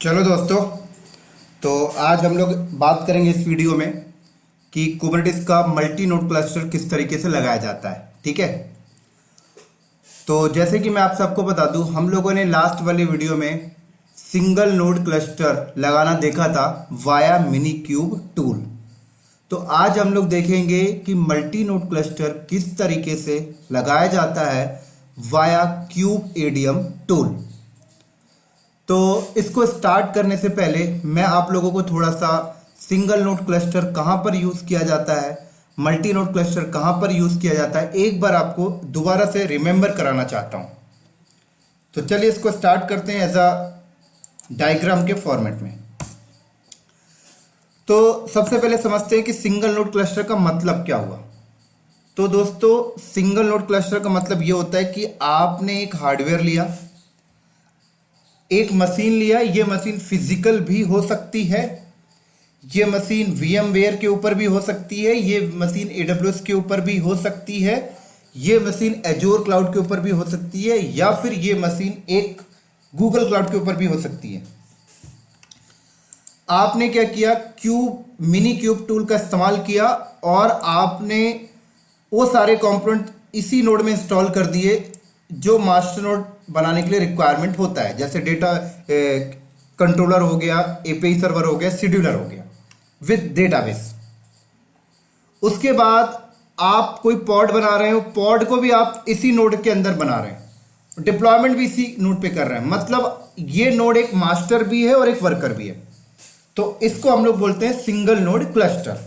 चलो दोस्तों, तो आज हम लोग बात करेंगे इस वीडियो में कि कुबरनेटिस का मल्टी नोड क्लस्टर किस तरीके से लगाया जाता है। ठीक है, तो जैसे कि मैं आप सबको बता दूं, हम लोगों ने लास्ट वाले वीडियो में सिंगल नोड क्लस्टर लगाना देखा था वाया मिनी क्यूब टूल। तो आज हम लोग देखेंगे कि मल्टी नोड क्लस्टर किस तरीके से लगाया जाता है वाया क्यूब एडीएम टूल। तो इसको स्टार्ट करने से पहले मैं आप लोगों को थोड़ा सा सिंगल नोड क्लस्टर कहाँ पर यूज़ किया जाता है, मल्टी नोड क्लस्टर कहाँ पर यूज़ किया जाता है, एक बार आपको दोबारा से रिमेंबर कराना चाहता हूँ। तो चलिए इसको स्टार्ट करते हैं एज अ डायग्राम के फॉर्मेट में। तो सबसे पहले समझते हैं कि सिंगल नोड क्लस्टर का मतलब क्या हुआ। तो दोस्तों, सिंगल नोड क्लस्टर का मतलब ये होता है कि आपने एक हार्डवेयर लिया, एक मशीन लिया। ये मशीन फिजिकल भी हो सकती है, ये मशीन VMware के ऊपर भी हो सकती है, ये मशीन AWS के ऊपर भी हो सकती है, ये मशीन एजोर क्लाउड के ऊपर भी हो सकती है, या फिर ये मशीन एक गूगल क्लाउड के ऊपर भी हो सकती है। आपने क्या किया, मिनी क्यूब टूल का इस्तेमाल किया और आपने वो सारे कंपोनेंट इसी नोड में इंस्टॉल कर दिए जो मास्टर नोड बनाने के लिए रिक्वायरमेंट होता है, जैसे डेटा कंट्रोलर हो गया, API सर्वर हो गया, शेड्यूलर हो गया विद डेटाबेस। उसके बाद आप कोई पॉड बना रहे हो, पॉड को भी आप इसी नोड के अंदर बना रहे हैं, डिप्लॉयमेंट भी इसी नोड पे कर रहे हैं। मतलब ये नोड एक मास्टर भी है और एक वर्कर भी है। तो इसको हम लोग बोलते हैं सिंगल नोड क्लस्टर।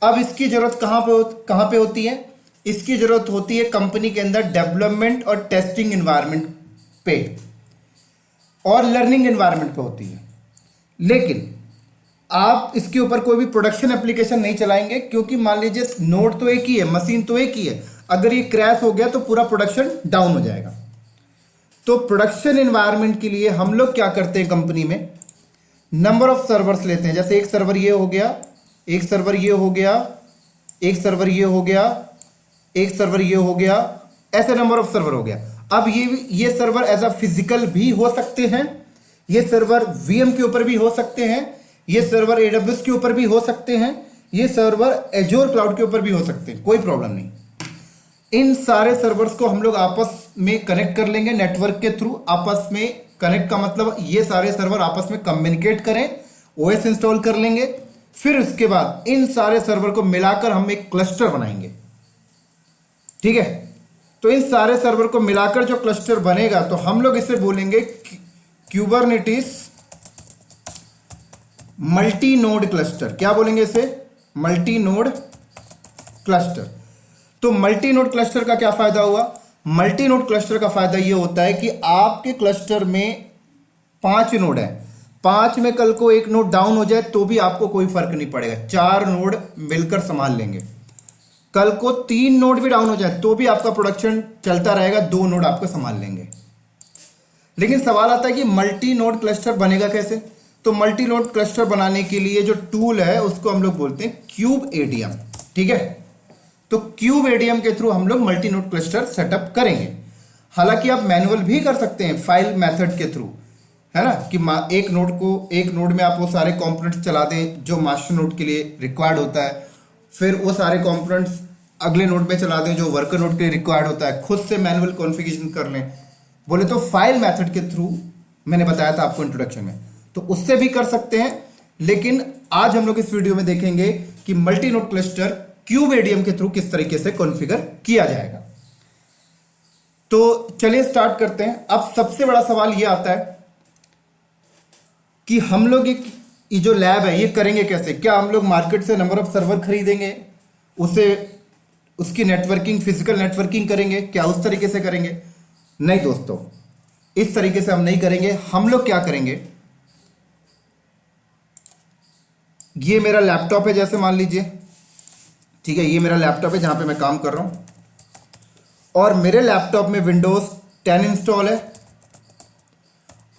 अब इसकी जरूरत कहां पे होती है? इसकी जरूरत होती है कंपनी के अंदर डेवलपमेंट और टेस्टिंग एनवायरनमेंट पे और लर्निंग एनवायरनमेंट पे होती है। लेकिन आप इसके ऊपर कोई भी प्रोडक्शन एप्लीकेशन नहीं चलाएंगे, क्योंकि मान लीजिए नोड तो एक ही है, मशीन तो एक ही है, अगर ये क्रैश हो गया तो पूरा प्रोडक्शन डाउन हो जाएगा। तो प्रोडक्शन एनवायरनमेंट के लिए हम लोग क्या करते हैं, कंपनी में नंबर ऑफ सर्वर्स लेते हैं। जैसे एक सर्वर ये हो गया, एक सर्वर ये हो गया, एक सर्वर ये हो गया, एक सर्वर ये हो गया, ऐसे नंबर ऑफ सर्वर हो गया। अब ये सर्वर एज अ फिजिकल भी हो सकते हैं, ये सर्वर VM के ऊपर भी हो सकते हैं, ये सर्वर AWS के ऊपर भी हो सकते हैं, ये सर्वर एजोर क्लाउड के ऊपर भी हो सकते हैं, कोई प्रॉब्लम नहीं। इन सारे सर्वर्स को हम लोग आपस में कनेक्ट कर लेंगे नेटवर्क के थ्रू। आपस में कनेक्ट का मतलब ये सारे सर्वर आपस में कम्युनिकेट करें, OS इंस्टॉल कर लेंगे। फिर उसके बाद इन सारे सर्वर को मिलाकर हम एक क्लस्टर बनाएंगे। ठीक है, तो इन सारे सर्वर को मिलाकर जो क्लस्टर बनेगा, तो हम लोग इसे बोलेंगे क्यूबरनेटिस मल्टी नोड क्लस्टर। क्या बोलेंगे इसे? Multi node cluster. तो मल्टी नोड क्लस्टर का क्या फायदा हुआ? मल्टी नोड क्लस्टर का फायदा यह होता है कि आपके क्लस्टर में 5 नोड है, 5 में कल को एक नोड डाउन हो जाए तो भी आपको कोई फर्क नहीं पड़ेगा, 4 नोड मिलकर संभाल लेंगे। कल को 3 नोड भी डाउन हो जाए तो भी आपका प्रोडक्शन चलता रहेगा, 2 नोड आपको संभाल लेंगे। लेकिन सवाल आता है कि मल्टी नोड क्लस्टर बनेगा कैसे? तो मल्टी नोड क्लस्टर बनाने के लिए जो टूल है उसको हम लोग बोलते हैं क्यूब एडीएम। ठीक है, तो क्यूब एडीएम के थ्रू हम लोग मल्टी नोड क्लस्टर सेटअप करेंगे। हालांकि आप मैनुअल भी कर सकते हैं फाइल मेथड के थ्रू, है ना, कि एक नोड में आप वो सारे कंपोनेंट्स चला दें जो मास्टर नोड के लिए रिक्वायर्ड होता है, फिर वो सारे कंपोनेंट्स अगले नोड में चला दें जो वर्कर नोड के लिए रिक्वायर्ड होता है, खुद से मैनुअल कॉन्फ़िगरेशन कर लें। बोले तो फाइल मेथड के थ्रू मैंने बताया था आपको इंट्रोडक्शन में, तो उससे भी कर सकते हैं। लेकिन आज हम लोग इस वीडियो में देखेंगे कि multi node cluster cube ADM के थ्रू किस तरीके से कॉन्फ़िगर किया जाएगा। तो चलिए स्टार्ट करते हैं। अब सबसे बड़ा सवाल यह आता है कि हम लोग ये जो लैब है ये करेंगे कैसे? क्या हम लोग मार्केट से नंबर ऑफ सर्वर खरीदेंगे, उसकी नेटवर्किंग, फिजिकल नेटवर्किंग करेंगे? क्या उस तरीके से करेंगे? नहीं दोस्तों, इस तरीके से हम नहीं करेंगे। हम लोग क्या करेंगे, ये मेरा लैपटॉप है, जैसे मान लीजिए, ठीक है, ये मेरा लैपटॉप है जहां पे मैं काम कर रहा हूं और मेरे लैपटॉप में विंडोज 10 इंस्टॉल है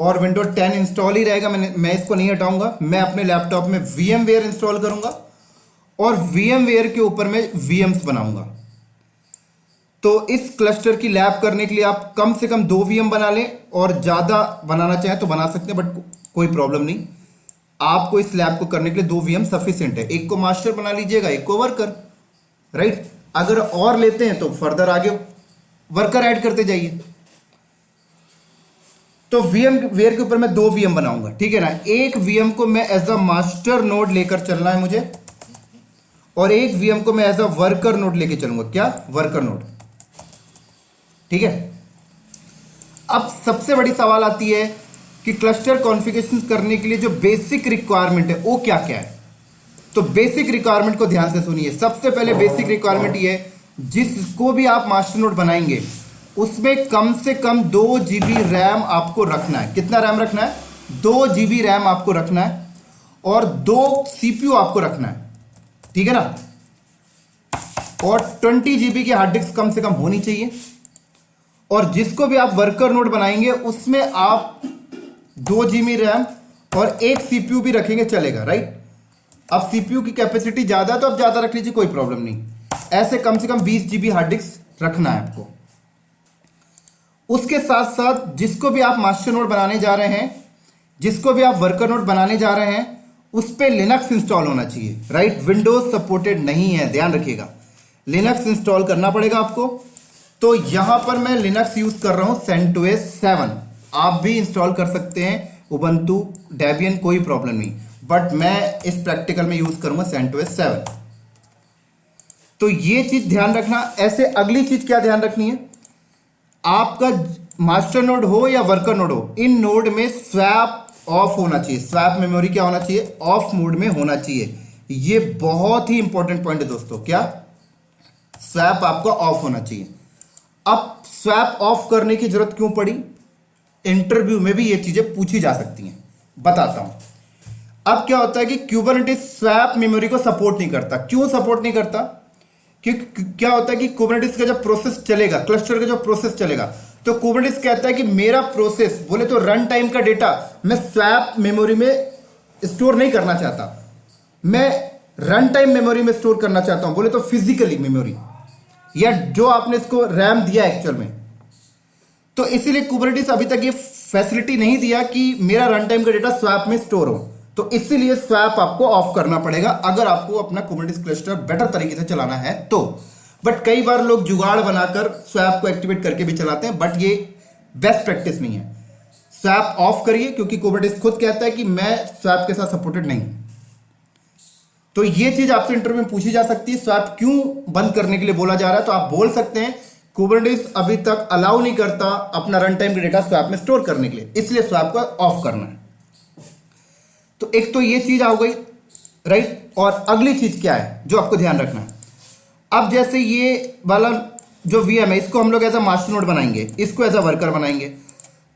और विंडोज 10 इंस्टॉल ही रहेगा, मैं इसको नहीं हटाऊंगा। मैं अपने लैपटॉप में VMware इंस्टॉल करूंगा और VMware के ऊपर मैं VMs बनाऊंगा। तो इस क्लस्टर की लैब करने के लिए आप कम से कम 2 VM बना लें, और ज़्यादा बनाना चाहें तो बना सकते हैं, बट कोई प्रॉब्लम नहीं। आपको इस लैब को करने के लिए 2 वीएम सफिशिएंट है, एक को मास्टर बना लीजिएगा, एक को वर्कर, राइट। अगर और लेते हैं तो फर्दर आगे वर्कर ऐड करते जाइए। तो वीएम वेयर के ऊपर मैं 2 वीएम बनाऊंगा, ठीक है ना। एक वीएम को मैं एज अ मास्टर नोड लेकर चलना है मुझे, और एक वीएम को मैं एज अ वर्कर नोड लेके चलूंगा। क्या? वर्कर नोड, ठीक है। अब सबसे बड़ी सवाल आती है कि क्लस्टर कॉन्फ़िगरेशन करने के लिए जो बेसिक रिक्वायरमेंट है वो क्या क्या है। तो बेसिक रिक्वायरमेंट को ध्यान से सुनिए। सबसे पहले बेसिक रिक्वायरमेंट ये है, जिसको भी आप मास्टर नोड बनाएंगे उसमें कम से कम 2 GB रैम आपको रखना है। कितना रैम रखना है? 2 GB रैम आपको रखना है, और 2 CPU आपको रखना है, ठीक है ना। और 20 GB की हार्ड डिस्क कम से कम होनी चाहिए। और जिसको भी आप वर्कर नोड बनाएंगे उसमें आप 2 GB रैम और 1 CPU भी रखेंगे, चलेगा, राइट। अब CPU की कैपेसिटी ज्यादा है तो आप ज्यादा रख लीजिए, कोई प्रॉब्लम नहीं। ऐसे कम से कम 20 GB हार्ड डिस्क रखना है आपको। उसके साथ साथ जिसको भी आप मास्टर नोड बनाने जा रहे हैं, जिसको भी आप वर्कर नोड बनाने जा रहे हैं, उस पर लिनक्स इंस्टॉल होना चाहिए, राइट। विंडोज सपोर्टेड नहीं है, ध्यान रखिएगा, लिनक्स इंस्टॉल करना पड़ेगा आपको। तो यहां पर मैं लिनक्स यूज कर रहा हूं CentOS 7। आप भी इंस्टॉल कर सकते हैं उबंटू, डेबियन, कोई प्रॉब्लम नहीं, बट मैं इस प्रैक्टिकल में यूज करूंगा CentOS 7। तो ये चीज ध्यान रखना। ऐसे अगली चीज क्या ध्यान रखनी है, आपका मास्टर नोड हो या वर्कर नोड हो, इन नोड में स्वैप ऑफ होना चाहिए। स्वैप मेमोरी क्या होना चाहिए? ऑफ मोड में होना चाहिए। ये बहुत ही इंपॉर्टेंट पॉइंट है दोस्तों। क्या? स्वैप आपका ऑफ होना चाहिए। अब स्वैप ऑफ करने की जरूरत क्यों पड़ी? इंटरव्यू में भी ये चीजें पूछी जा सकती हैं, बताता हूं। अब क्या होता है कि कुबरनेटिस स्वैप मेमोरी को सपोर्ट नहीं करता। क्यों सपोर्ट नहीं करता? क्योंकि क्या होता है कि कुबरनेटिस का जब प्रोसेस चलेगा, क्लस्टर का जो प्रोसेस चलेगा, तो कुबरनेटिस कहता है कि मेरा प्रोसेस, बोले तो रन टाइम का डेटा, मैं स्वैप मेमोरी में स्टोर नहीं करना चाहता, मैं रन टाइम मेमोरी में स्टोर करना चाहता हूं, बोले तो फिजिकली मेमोरी, या जो आपने इसको रैम दिया एक्चुअल में। तो इसीलिए कुबरनेटिस अभी तक ये फैसिलिटी नहीं दिया कि मेरा रन टाइम का डेटा स्वैप में स्टोर हो। तो इसीलिए स्वैप आपको ऑफ करना पड़ेगा अगर आपको अपना कुबरनेटिस क्लस्टर बेटर तरीके से चलाना है तो। बट कई बार लोग जुगाड़ बनाकर स्वैप को एक्टिवेट करके भी चलाते हैं, बट ये बेस्ट प्रैक्टिस नहीं है। स्वैप ऑफ करिए, क्योंकि कुबरनेटिस खुद कहता है कि मैं स्वैप के साथ सपोर्टेड नहीं। तो ये चीज आपसे इंटरव्यू में पूछी जा सकती है, स्वैप क्यों बंद करने के लिए बोला जा रहा है। तो आप बोल सकते हैं कुबरनेटिस अभी तक अलाउ नहीं करता अपना रन टाइम का डेटा स्वैप में स्टोर करने के लिए, इसलिए स्वैप को ऑफ करना है। तो एक तो ये चीज आ गई, राइट। और अगली चीज क्या है जो आपको ध्यान रखना है। अब जैसे ये वाला जो वीएम है, इसको हम लोग एज अ मास्टर नोड बनाएंगे, इसको एज अ वर्कर बनाएंगे।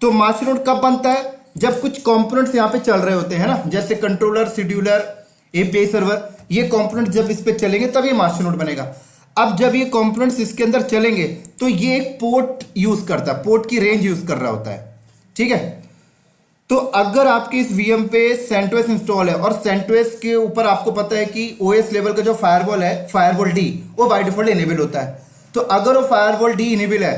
तो मास्टर नोड कब बनता है? जब कुछ कंपोनेंट्स यहां पे चल रहे होते हैं ना, जैसे कंट्रोलर, शेड्यूलर, एपीआई सर्वर, ये कंपोनेंट जब इस पे चलेंगे तब ये मास्टर नोड बनेगा। अब जब ये कंपोनेंट्स इसके अंदर चलेंगे तो ये एक पोर्ट यूज करता है, पोर्ट की रेंज यूज कर रहा होता है, ठीक है। तो अगर आपके इस वीएम पे CentOS इंस्टॉल है, और CentOS के ऊपर आपको पता है कि ओएस लेवल का जो फायरवॉल है, फायरवॉल डी, वो बाय डिफॉल्ट इनेबल होता है। तो अगर वो फायरवॉल डी इनेबल है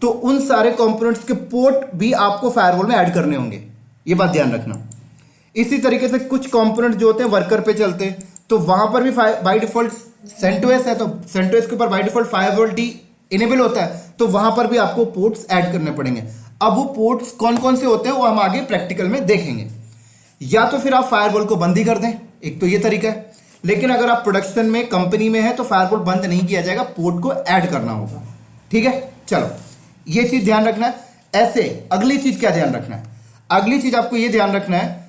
तो उन सारे कंपोनेंट्स के पोर्ट भी आपको फायरवॉल में ऐड करने होंगे, ये बात ध्यान रखना। इसी तरीके से कुछ कंपोनेंट जो होते हैं वर्कर पे चलते हैं, तो वहां पर भी बाय डिफॉल्ट CentOS है, तो CentOS के ऊपर by default firewall D enable होता है, तो वहां पर भी आपको पोर्ट्स ऐड करने पड़ेंगे। अब वो पोर्ट्स कौन कौन से होते हैं वो हम आगे प्रैक्टिकल में देखेंगे। या तो फिर आप फायरवॉल को बंद ही कर दें, एक तो ये तरीका है। लेकिन अगर आप प्रोडक्शन में, कंपनी में है, तो फायरवॉल बंद नहीं किया जाएगा, पोर्ट को ऐड करना होगा, ठीक है। चलो, ये चीज ध्यान रखना है। ऐसे अगली चीज क्या ध्यान रखना है? अगली चीज आपको ये ध्यान रखना है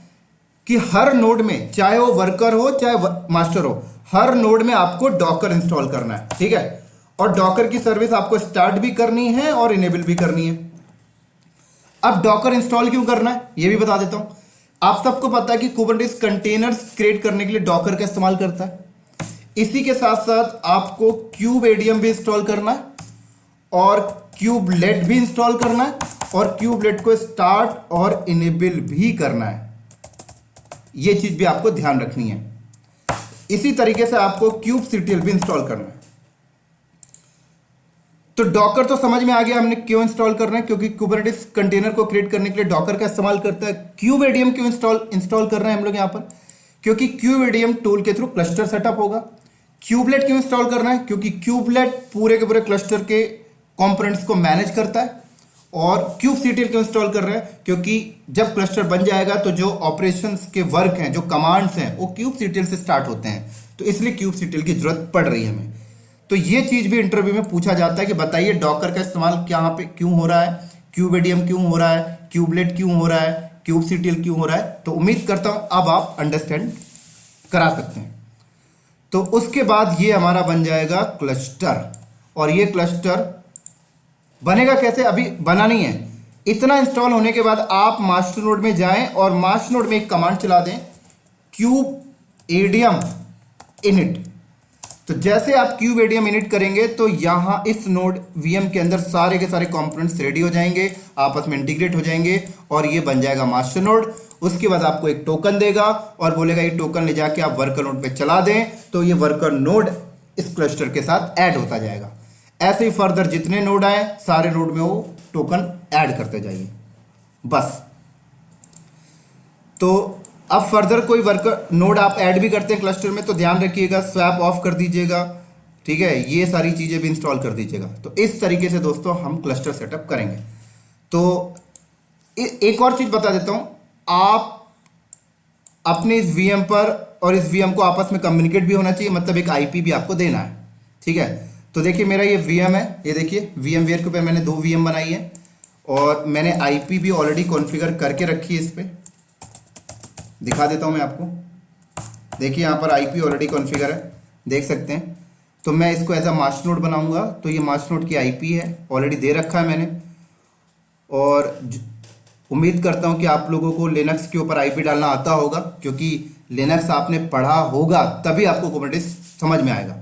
कि हर नोड में, चाहे वो वर्कर हो चाहे मास्टर हो, हर नोड में आपको डॉकर इंस्टॉल करना है, ठीक है। और डॉकर की सर्विस आपको स्टार्ट भी करनी है और इनेबल भी करनी है। अब डॉकर इंस्टॉल क्यों करना है ये भी बता देता हूं। आप सबको पता है कि कुबरनेटिस कंटेनर्स क्रिएट करने के लिए डॉकर का इस्तेमाल करता है। इसी के साथ साथ आपको क्यूबएडीएम भी इंस्टॉल करना है, और क्यूबलेट भी इंस्टॉल करना है, और क्यूबलेट को स्टार्ट और इनेबल भी करना है। ये चीज भी आपको ध्यान रखनी है। इसी तरीके से आपको क्यूबसीटीएल भी इंस्टॉल करना है। तो डॉकर तो समझ में आ गया हमने क्यों इंस्टॉल करना है, क्योंकि कुबरनेटिस कंटेनर को क्रिएट करने के लिए डॉकर का इस्तेमाल करता है। क्यूबेडियम क्यों इंस्टॉल कर रहे हैं हम लोग यहाँ पर, क्योंकि क्यूबेडियम टूल के थ्रू क्लस्टर सेटअप होगा। क्यूबलेट क्यों इंस्टॉल करना है, क्योंकि क्यूबलेट पूरे के पूरे क्लस्टर के कंपोनेंट्स को मैनेज करता है। और क्यूबसीटीएल क्यों इंस्टॉल कर रहे हैं, क्योंकि जब क्लस्टर बन जाएगा तो जो ऑपरेशंस के वर्क हैं, जो कमांड्स हैं, वो क्यूबसीटीएल से स्टार्ट होते हैं, तो इसलिए क्यूबसीटीएल की जरूरत पड़ रही है हमें। तो ये चीज भी इंटरव्यू में पूछा जाता है कि बताइए डॉकर का इस्तेमाल यहाँ पे क्यों हो रहा है, क्यूबेडियम क्यों हो रहा है, क्यूबलेट क्यों हो रहा है, क्यूबसीटीएल क्यों हो रहा है। तो उम्मीद करता हूं अब आप अंडरस्टैंड करा सकते हैं। तो उसके बाद ये हमारा बन जाएगा क्लस्टर, और ये क्लस्टर बनेगा कैसे, अभी बना नहीं है। इतना इंस्टॉल होने के बाद आप मास्टर नोड में जाएं और मास्टर नोड में एक कमांड चला दें, क्यूबेडियम इनिट। तो जैसे आप क्यूबेडियम इनिट करेंगे तो यहां इस नोड वीएम के अंदर सारे के सारे कंपोनेंट्स रेडी हो जाएंगे, आपस में इंटीग्रेट हो जाएंगे, और ये बन जाएगा मास्टर नोड। उसके बाद आपको एक टोकन देगा और बोलेगा ये टोकन ले जाके आप वर्कर नोड पे चला दें, तो ये वर्कर नोड इस क्लस्टर के साथ ऐड होता जाएगा। ऐसे ही फर्दर जितने नोड आए सारे नोड में वो टोकन ऐड करते जाइए बस। तो अब फर्दर कोई वर्कर नोड आप ऐड भी करते हैं क्लस्टर में तो ध्यान रखिएगा, स्वैप ऑफ कर दीजिएगा, ठीक है, ये सारी चीजें भी इंस्टॉल कर दीजिएगा। तो इस तरीके से दोस्तों हम क्लस्टर सेटअप करेंगे। तो एक और चीज बता देता हूं, आप अपने इस वीएम पर और इस वीएम को आपस में कम्युनिकेट भी होना चाहिए, मतलब एक आईपी भी आपको देना है, ठीक है। तो देखिए मेरा ये वीएम है, ये देखिए वीएम वेयर के ऊपर मैंने 2 वीएम बनाई है और मैंने आईपी भी ऑलरेडी कॉन्फ़िगर करके रखी है। इस पे दिखा देता हूं मैं आपको, देखिए यहां पर आईपी ऑलरेडी कॉन्फ़िगर है, देख सकते हैं। तो मैं इसको एज अ मास्टर नोड बनाऊंगा, तो ये मास्टर नोड की आईपी है, ऑलरेडी दे रखा है मैंने। और उम्मीद करता हूं कि आप लोगों को लिनक्स के ऊपर आईपी डालना आता होगा, क्योंकि लिनक्स आपने पढ़ा होगा तभी आपको कुबरनेटिस समझ में आएगा।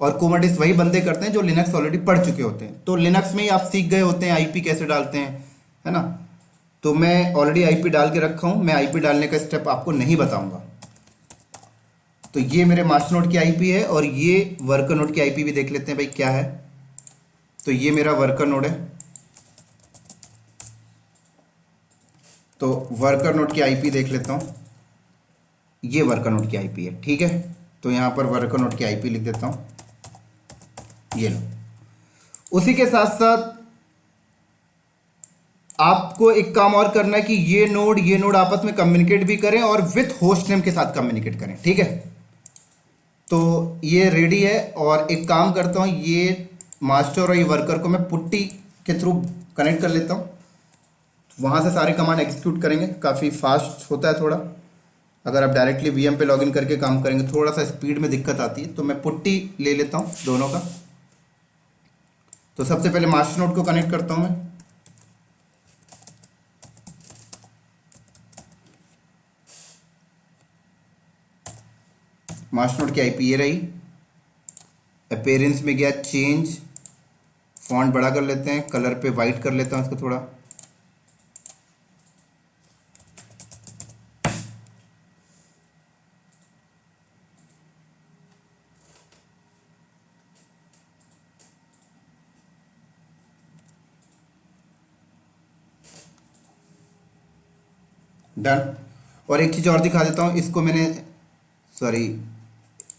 और कुबरनेटिस वही बंदे करते हैं जो लिनक्स ऑलरेडी पढ़ चुके होते हैं, तो लिनक्स में ही आप सीख गए होते हैं आईपी कैसे डालते हैं, है ना। तो मैं ऑलरेडी आईपी डाल के रखा हूं, मैं आईपी डालने का स्टेप आपको नहीं बताऊंगा। तो ये मेरे मास्टर नोड की आईपी है और ये वर्कर नोड की आईपी भी देख लेते हैं भाई क्या है। तो ये मेरा वर्कर नोड है, तो वर्कर नोड की आईपी देख लेता हूं, ये वर्कर नोड की आईपी है, ठीक है। तो यहां पर वर्कर नोड की आईपी लिख देता हूं, ये लो। उसी के साथ साथ आपको एक काम और करना है कि ये नोड आपस में कम्युनिकेट भी करें और विथ होस्ट नेम के साथ कम्युनिकेट करें, ठीक है। तो ये रेडी है और एक काम करता हूं, ये मास्टर और ये वर्कर को मैं पुट्टी के थ्रू कनेक्ट कर लेता हूं, वहां से सारे कमांड एग्जीक्यूट करेंगे, काफ़ी फास्ट होता है थोड़ा। अगर आप डायरेक्टली वीएम पे लॉगिन करके काम करेंगे थोड़ा सा स्पीड में दिक्कत आती है, तो मैं पुट्टी ले लेता हूं दोनों का। तो सबसे पहले मास्टर नोड को कनेक्ट करता हूं मैं, मास्टर नोड की आईपी ये रही। अपीयरेंस में गया चेंज, फॉन्ट बड़ा कर लेते हैं, कलर पे वाइट कर लेता हूं इसको थोड़ा, डन। और एक चीज़ और दिखा देता हूँ,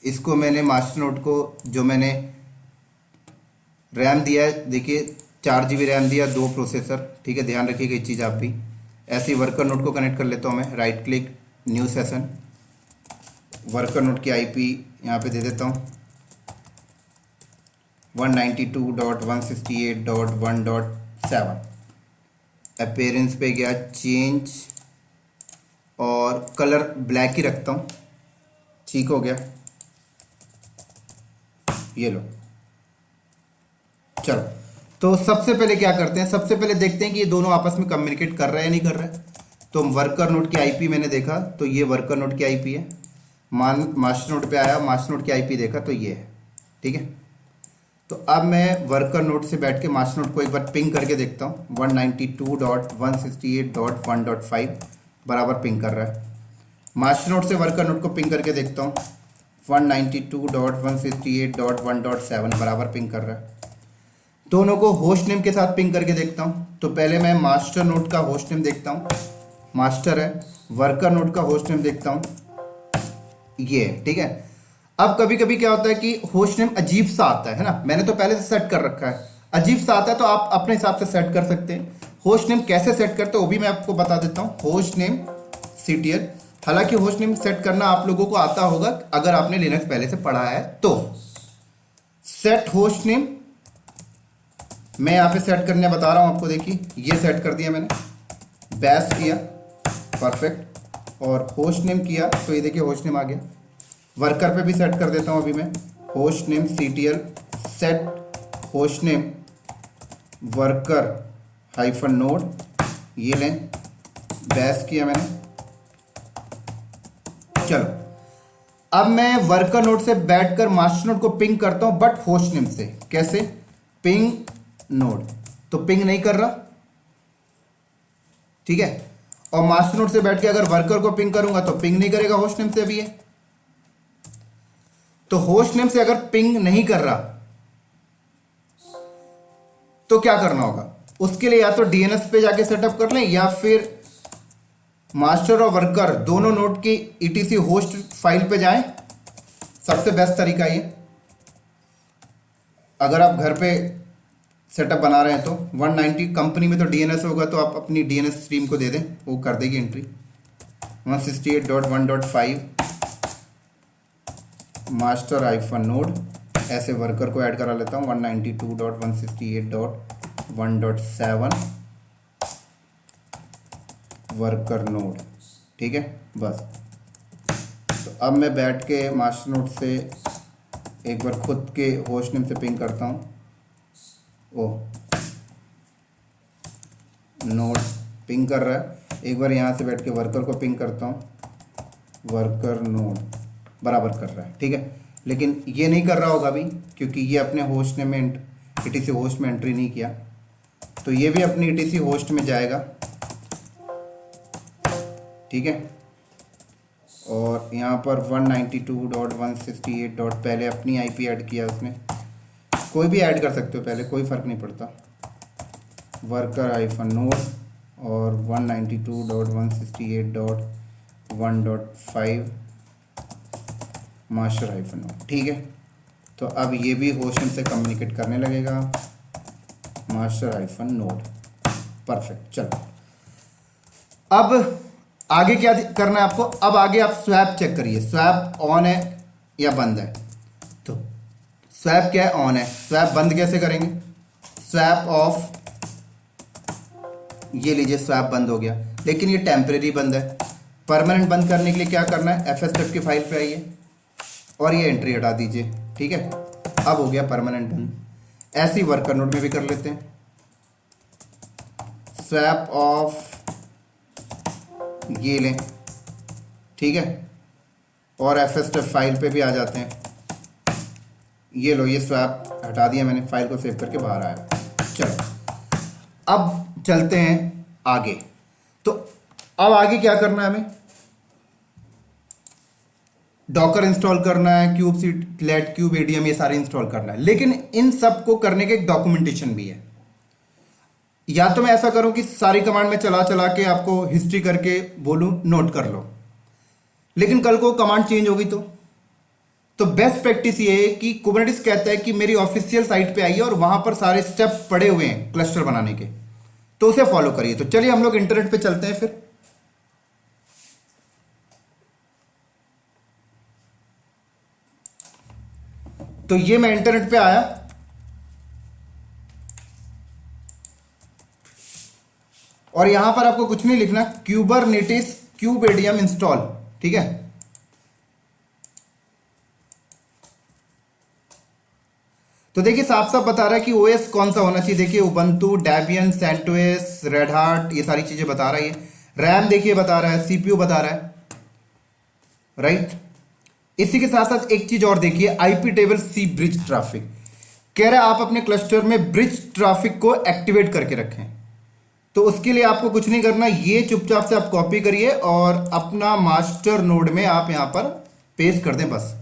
इसको मैंने मास्टर नोड को जो मैंने रैम दिया है, देखिए 4 GB रैम दिया, 2 प्रोसेसर, ठीक है, ध्यान रखिएगा ये चीज़ आप भी। ऐसे ही वर्कर नोड को कनेक्ट कर लेता हूँ मैं, right click new session, worker node की आईपी यहाँ पे दे देता हूँ 192.168.1.7। अपीयरेंस पे गया चेंज और कलर ब्लैक ही रखता हूँ, ठीक हो गया, ये लो। चलो तो सबसे पहले क्या करते हैं, सबसे पहले देखते हैं कि ये दोनों आपस में कम्युनिकेट कर रहे हैं या नहीं कर रहे हैं। तो वर्कर नोड की आईपी मैंने देखा, तो ये वर्कर नोड की आईपी है। मास्टर नोड पे आया, मास्टर नोड की आईपी देखा, तो ये है, ठीक है। तो अब मैं वर्कर नोड से बैठ के मास्टर नोड को एक बार पिंग करके देखता हूँ, 192.168.1.5 बराबर पिंग कर रहा है। मास्टर नोड से वर्कर नोड को पिंग करके देखता हूँ, 192.168.1.7 बराबर पिंग कर रहा है। दोनों को होस्ट नेम के साथ पिंग करके देखता हूँ। तो पहले मैं मास्टर नोड का होस्ट नेम देखता हूँ, मास्टर है। वर्कर नोड का होस्ट नेम देखता हूँ, ये ठीक है। अब कभी कभी क्या होता है कि होस्ट नेम अजीब सा आता है ना, मैंने तो पहले से सेट कर रखा है, अजीब सा आता है तो आप अपने हिसाब से सेट कर सकते हैं। होस्ट नेम कैसे सेट करते हैं वो भी मैं आपको बता देता हूँ। होस्ट नेम CTL, हालांकि होस्ट नेम सेट करना आप लोगों को आता होगा अगर आपने लिनक्स पहले से पढ़ा है तो। सेट होस्ट नेम मैं यहाँ पे सेट करने बता रहा हूँ आपको, देखिए ये सेट कर दिया मैंने, बैश किया, परफेक्ट, और होस्ट नेम किया तो ये देखिए होस्ट नेम आ गया। वर्कर पे भी सेट कर देता हूँ अभी मैं, host name CTL set host name worker -node, ये लें, बैश किया मैंने। चलो अब मैं वर्कर नोड से बैठकर मास्टर नोड को पिंग करता हूं, बट होस्ट नेम से। कैसे? पिंग नोड, तो पिंग नहीं कर रहा, ठीक है। और मास्टर नोड से बैठ के अगर वर्कर को पिंग करूंगा तो पिंग नहीं करेगा होस्ट नेम से अभी है। तो होस्ट नेम से अगर पिंग नहीं कर रहा तो क्या करना होगा? उसके लिए या तो DNS पे जाके सेटअप कर लें या फिर मास्टर और वर्कर दोनों नोड की ETC होस्ट फाइल पे जाएं, सबसे बेस्ट तरीका ये। अगर आप घर पे सेटअप बना रहे हैं तो 190 कंपनी में तो DNS होगा, तो आप अपनी DNS स्ट्रीम को दे दें, वो कर देगी एंट्री। 168.1.5 मास्टर -नोड, ऐसे वर्कर को ऐड करा लेता हूँ 192.168.1.7 वर्कर नोड, ठीक है बस। तो अब मैं बैठ के मास्टर नोड से एक बार खुद के होस्ट नेम से पिंग करता हूँ। ओह, नोड पिंग कर रहा है। एक बार यहाँ से बैठ के वर्कर को पिंग करता हूँ, वर्कर नोड बराबर कर रहा है, ठीक है। लेकिन ये नहीं कर रहा होगा अभी क्योंकि ये अपने होस्ट नेम में ETC होस्ट में एंट्री नहीं किया, तो ये भी अपनी ETC होस्ट में जाएगा, ठीक है। और यहाँ पर 192.168. पहले अपनी IP ऐड किया उसने, कोई भी ऐड कर सकते हो पहले, कोई फ़र्क नहीं पड़ता। वर्कर -नोड और 192.168.1.5 मास्टर -नोड, ठीक है। तो अब ये भी होस्ट नेम से कम्युनिकेट करने लगेगा, मास्टर -नोड, परफेक्ट। चलो अब आगे क्या करना है आपको? अब आगे आप स्वैप चेक करिए, स्वैप ऑन है या बंद है। तो स्वैप क्या है? ऑन है। स्वैप बंद कैसे करेंगे? स्वैप ऑफ, ये लीजिए स्वैप बंद हो गया, लेकिन ये टेम्परेरी बंद है। परमानेंट बंद करने के लिए क्या करना है? FS की फाइल पे आइए और ये एंट्री हटा दीजिए, ठीक है। अब हो गया परमानेंट बंद। ऐसे ही वर्कर नोड में भी कर लेते हैं, स्वैप ऑफ, ये लें, ठीक है। और FS फाइल पे भी आ जाते हैं, ये लो, ये स्वैप हटा दिया मैंने, फाइल को सेव करके बाहर आया। चलो अब चलते हैं आगे। तो अब आगे क्या करना है हमें? डॉकर इंस्टॉल करना है, क्यूबसीट, क्यूब ADM, ये सारे इंस्टॉल करना है। लेकिन इन सब को करने के एक डॉक्यूमेंटेशन भी है। या तो मैं ऐसा करूं कि सारी कमांड में चला चला के आपको हिस्ट्री करके बोलूं नोट कर लो, लेकिन कल को कमांड चेंज होगी तो बेस्ट प्रैक्टिस ये है कि कुबरनेटिस कहता है कि मेरी ऑफिशियल साइट पे आइए और वहां पर सारे स्टेप पड़े हुए हैं क्लस्टर बनाने के, तो उसे फॉलो करिए। तो चलिए हम लोग इंटरनेट पे चलते हैं फिर। तो ये मैं इंटरनेट पे आया, और यहां पर आपको कुछ नहीं लिखना, कुबरनेटिस क्यूब ADM इंस्टॉल, ठीक है। तो देखिए साफ साफ बता रहा है कि OS कौन सा होना चाहिए। देखिए Ubuntu, Debian, CentOS, Red Hat, ये सारी चीजें बता रहा है। रैम देखिए बता रहा है, CPU बता रहा है, राइट। इसी के साथ साथ एक चीज और देखिए, IP table C bridge traffic कह रहा है आप अपने क्लस्टर में ब्रिज ट्रैफिक को एक्टिवेट करके रखें। तो उसके लिए आपको कुछ नहीं करना, ये चुपचाप से आप कॉपी करिए और अपना मास्टर नोड में आप यहां पर पेस्ट कर दें बस।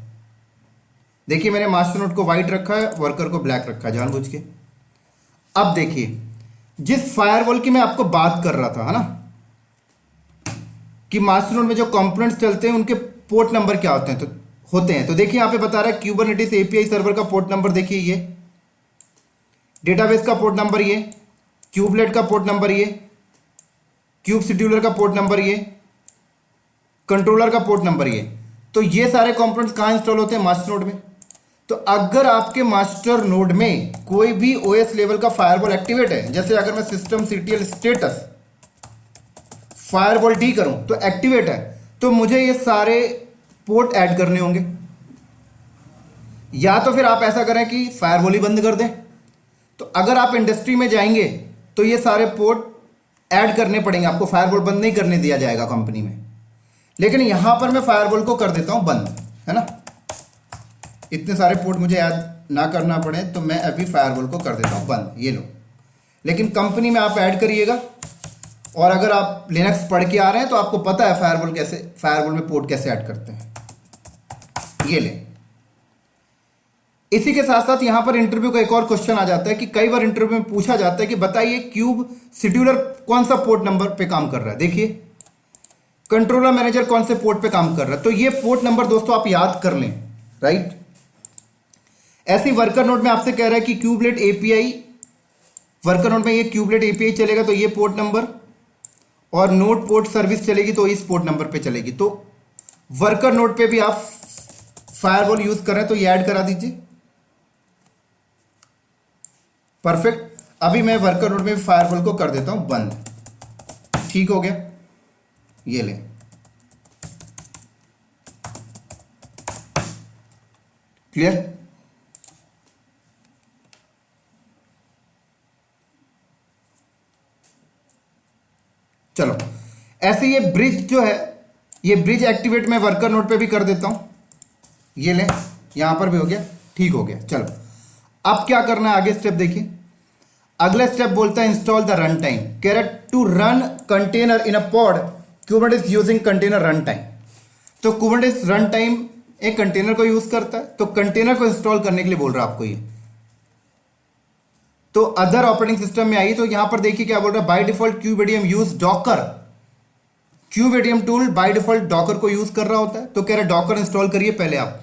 देखिए मैंने मास्टर नोड को व्हाइट रखा है, वर्कर को ब्लैक रखा है जानबूझ के। अब देखिए, जिस फायरवॉल की मैं आपको बात कर रहा था, है ना, कि मास्टर नोड में जो कंपोनेंट्स चलते हैं उनके पोर्ट नंबर क्या होते हैं तो देखिए यहां पे बता रहा है क्यूबरनेटिस एपीआई सर्वर का पोर्ट नंबर, देखिए ये डेटाबेस का पोर्ट नंबर, ये क्यूबलेट का पोर्ट नंबर, ये क्यूब शेड्यूलर का पोर्ट नंबर, ये कंट्रोलर का पोर्ट नंबर, ये तो ये सारे कंपोनेंट्स कहाँ इंस्टॉल होते हैं? मास्टर नोड में। तो अगर आपके मास्टर नोड में कोई भी ओएस लेवल का फायरवॉल एक्टिवेट है, जैसे अगर मैं system CTL status firewall D करूं तो एक्टिवेट है, तो मुझे ये सारे पोर्ट ऐड करने होंगे। या तो फिर आप ऐसा करें कि फायरवॉल ही बंद कर दें। तो अगर आप इंडस्ट्री में जाएंगे तो ये सारे पोर्ट ऐड करने पड़ेंगे आपको, फायरवॉल बंद नहीं करने दिया जाएगा कंपनी में। लेकिन यहां पर मैं फायरवॉल को कर देता हूं बंद, है ना, इतने सारे पोर्ट मुझे याद ना करना पड़े, तो मैं अभी फायरवॉल को कर देता हूं बंद, ये लो। लेकिन कंपनी में आप ऐड करिएगा, और अगर आप लिनक्स पढ़ के आ रहे हैं तो आपको पता है फायरवॉल में पोर्ट कैसे ऐड करते हैं, ये ले। इसी के साथ साथ यहां पर इंटरव्यू का एक और क्वेश्चन आ जाता है कि कई बार इंटरव्यू में पूछा जाता है कि बताइए क्यूब शेड्यूलर कौन सा पोर्ट नंबर पे काम कर रहा है। देखिए कंट्रोलर मैनेजर कौन से पोर्ट पे काम कर रहा है, तो ये पोर्ट नंबर दोस्तों आप याद कर लें, राइट। ऐसे वर्कर नोड में आपसे कह रहा है कि क्यूबलेट एपीआई, वर्कर नोड में ये क्यूबलेट एपीआई चलेगा तो ये पोर्ट नंबर, और नोड पोर्ट सर्विस चलेगी तो इस पोर्ट नंबर पे चलेगी। तो वर्कर नोड पे भी आप फायरवॉल यूज कर रहे हैं तो ये ऐड करा दीजिए, परफेक्ट। अभी मैं वर्कर नोड में फायरवॉल को कर देता हूं बंद, ठीक हो गया, ये ले। क्लियर? चलो, ऐसे ये ब्रिज जो है, ये ब्रिज एक्टिवेट मैं वर्कर नोड पे भी कर देता हूं, ये ले, यहां पर भी हो गया, ठीक हो गया। चलो अब क्या करना है आगे स्टेप देखिए। अगला स्टेप बोलता है इंस्टॉल द रन टाइम, कह रहा है to run container in a pod Kubernetes using container run time. तो कुबरनेटिस रन टाइम एक कंटेनर को यूज करता है, तो कंटेनर को इंस्टॉल करने के लिए बोल रहा है आपको ये। तो अदर ऑपरेटिंग सिस्टम में आइए, तो यहां पर देखिए क्या बोल रहा है, by default kubeadm use docker, kubeadm tool by default docker को यूज कर रहा होता है। तो कह रहा है डॉकर इंस्टॉल करिए पहले आप।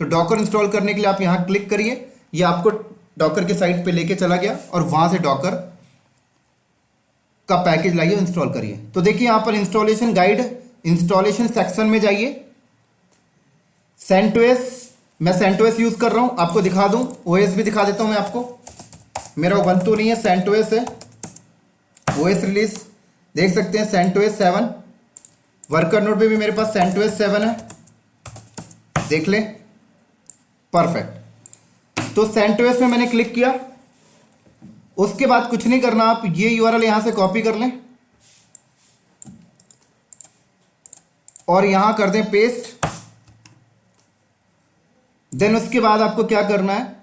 तो डॉकर इंस्टॉल करने के लिए आप यहां क्लिक करिए, ये आपको डॉकर के साइट पे लेके चला गया, और वहां से डॉकर का पैकेज लाइए, इंस्टॉल करिए। तो देखिए यहां पर इंस्टॉलेशन गाइड, इंस्टॉलेशन सेक्शन में जाइए, सेंटोस, मैं सेंटोस यूज कर रहा हूं, आपको दिखा दूं, ओएस भी दिखा देता हूं मैं आपको। मेरा उबंटू नहीं है, सेंटोस है, ओएस रिलीज देख सकते हैं सेंटोस 7, वर्कर नोड पे भी मेरे पास सेंटोस 7 है, देख ले, परफेक्ट। तो सेंटोस में मैंने क्लिक किया, उसके बाद कुछ नहीं करना, आप ये यूआरएल यहां से कॉपी कर लें और यहां कर दें पेस्ट। देन उसके बाद आपको क्या करना है,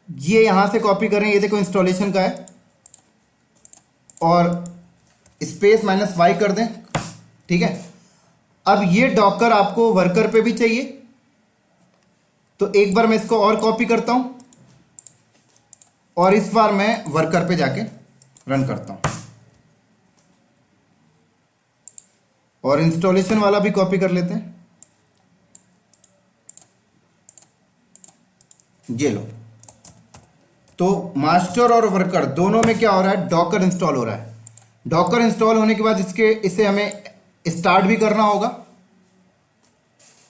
ये यहां से कॉपी करें, ये देखो इंस्टॉलेशन का है, और स्पेस -y कर दें, ठीक है। अब ये डॉकर आपको वर्कर पे भी चाहिए, तो एक बार मैं इसको और कॉपी करता हूं, और इस बार मैं वर्कर पे जाके रन करता हूं, और इंस्टॉलेशन वाला भी कॉपी कर लेते हैं, ये लो। तो मास्टर और वर्कर दोनों में क्या हो रहा है, डॉकर इंस्टॉल हो रहा है। डॉकर इंस्टॉल होने के बाद इसे हमें स्टार्ट भी करना होगा,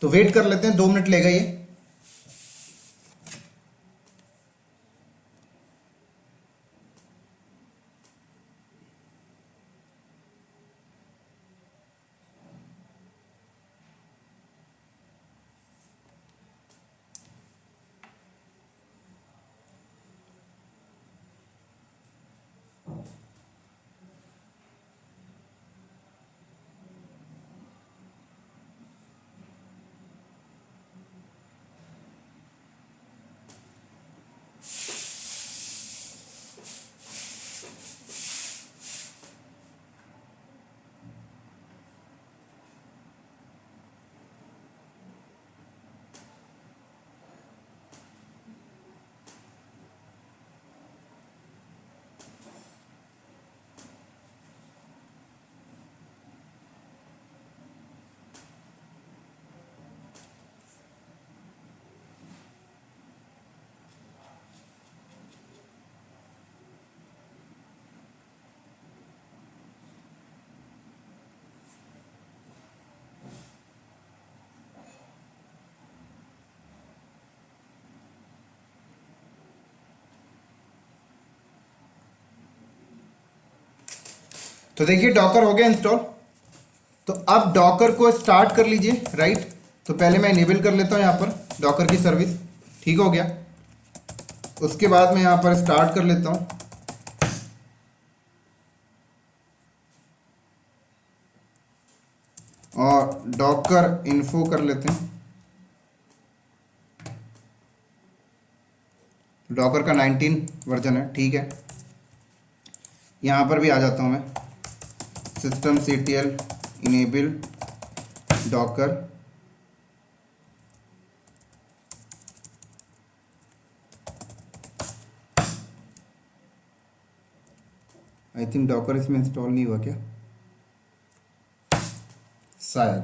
तो वेट कर लेते हैं, 2 मिनट लेगा ये। तो देखिए डॉकर हो गया इंस्टॉल। तो अब डॉकर को स्टार्ट कर लीजिए, राइट। तो पहले मैं इनेबल कर लेता हूँ यहाँ पर डॉकर की सर्विस, ठीक हो गया। उसके बाद मैं यहाँ पर स्टार्ट कर लेता हूँ। और डॉकर इन्फो कर लेते हैं। डॉकर का 19 वर्जन है, ठीक है। यहाँ पर भी आ जाता हूँ मैं, system ctl enable Docker. I think Docker इसमें इंस्टॉल नहीं हुआ क्या, शायद।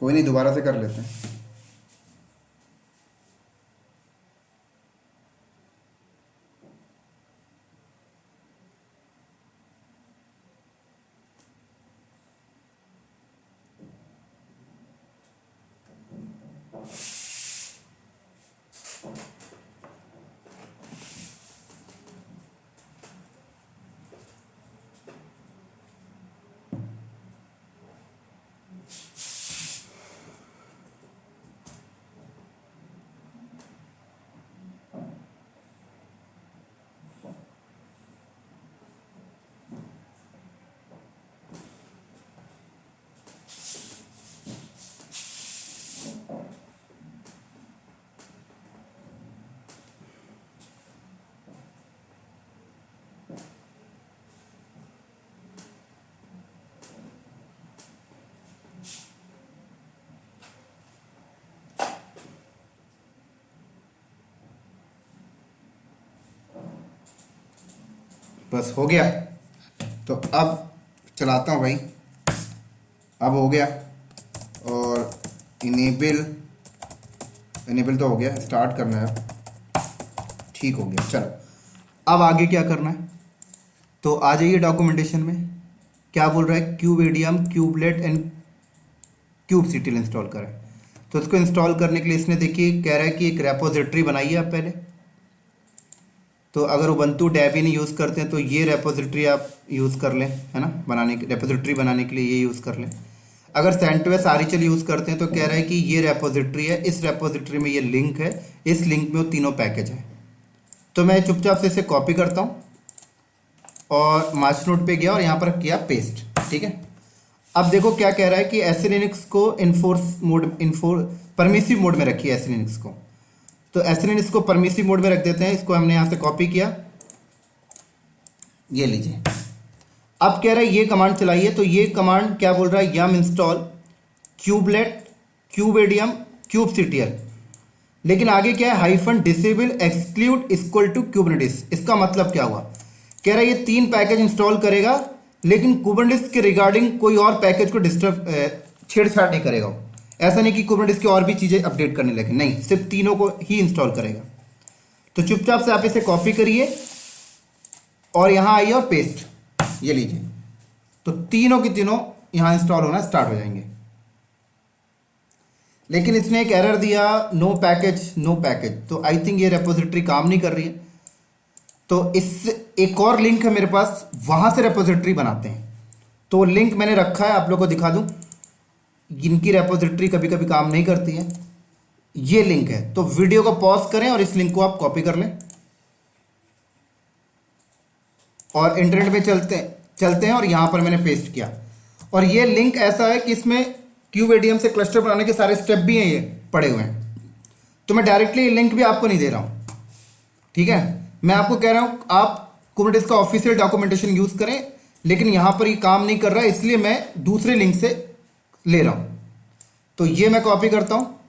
कोई नहीं, दोबारा से कर लेते हैं। बस हो गया। तो अब चलाता हूँ भाई, अब हो गया। और इनेबल तो हो गया, स्टार्ट करना है, ठीक हो गया। चलो अब आगे क्या करना है, तो आ जाइए डॉक्यूमेंटेशन में। क्या बोल रहा है, क्यूबेडियम, क्यूबलेट एंड क्यूबसीटीएल इंस्टॉल करें। तो इसको इंस्टॉल करने के लिए इसने देखिए कह रहा है कि एक रेपोजिटरी बनाइए आप पहले। तो अगर उबंटू डेबियन यूज़ करते हैं तो ये रेपोजिटरी आप यूज़ कर लें, है ना, रेपोजिटरी बनाने के लिए ये यूज़ कर लें। अगर सेंटोस आरएचएल यूज़ करते हैं तो कह रहा है कि ये रेपोजिटरी है, इस रेपोजिटरी में ये लिंक है, इस लिंक में वो तीनों पैकेज हैं। तो मैं चुपचाप से इसे कॉपी करता हूँ और मास्टरनोड पे गया और यहाँ पर किया पेस्ट, ठीक है। अब देखो क्या कह रहा है कि एसएलएनएक्स को परमिसिव मोड में रखिए एसएलएनएक्स को। तो एसएलएनएक्स को परमिसिव मोड में रख देते हैं। इसको हमने यहाँ से कॉपी किया, ये लीजिए। अब कह रहा है ये कमांड चलाइए। तो ये कमांड क्या बोल रहा है, यम इंस्टॉल क्यूबलेट, क्यूबेडियम, क्यूबसीटीएल। लेकिन आगे क्या है, hyphen disable exclude equal to Kubernetes. इसका मतलब क्या हुआ, कह रहा है ये 3 पैकेज इंस्टॉल करेगा लेकिन कुबरनेटिस के रिगार्डिंग कोई और पैकेज को छेड़छाड़ नहीं करेगा। ऐसा नहीं कि कुबरनेटिस की और भी चीज़ें अपडेट करने लगे, नहीं, सिर्फ तीनों को ही इंस्टॉल करेगा। तो चुपचाप से आप इसे कॉपी करिए और यहाँ आइए और पेस्ट, ये लीजिए। तो तीनों की तीनों यहाँ इंस्टॉल होना स्टार्ट हो जाएंगे। लेकिन इसने एक एरर दिया, नो पैकेज नो पैकेज। तो आई थिंक ये रेपोजिटरी काम नहीं कर रही है। तो इस एक और लिंक है मेरे पास, वहाँ से रेपोजिटरी बनाते हैं। तो लिंक मैंने रखा है, आप लोग को दिखा दूँ। इनकी रेपोजिटरी कभी कभी काम नहीं करती है, ये लिंक है। तो वीडियो को पॉज करें और इस लिंक को आप कॉपी कर लें और इंटरनेट पे चलते हैं और यहाँ पर मैंने पेस्ट किया। और ये लिंक ऐसा है कि इसमें क्यूबेडियम से क्लस्टर बनाने के सारे स्टेप भी हैं, ये पड़े हुए हैं। तो मैं डायरेक्टली लिंक भी आपको नहीं दे रहा हूँ, ठीक है। मैं आपको कह रहा हूँ आप कुबरनेटिस का ऑफिशियल डॉक्यूमेंटेशन यूज़ करें, लेकिन यहाँ पर ये काम नहीं कर रहा है, इसलिए मैं दूसरे लिंक से ले रहा हूँ। तो ये मैं कॉपी करता हूँ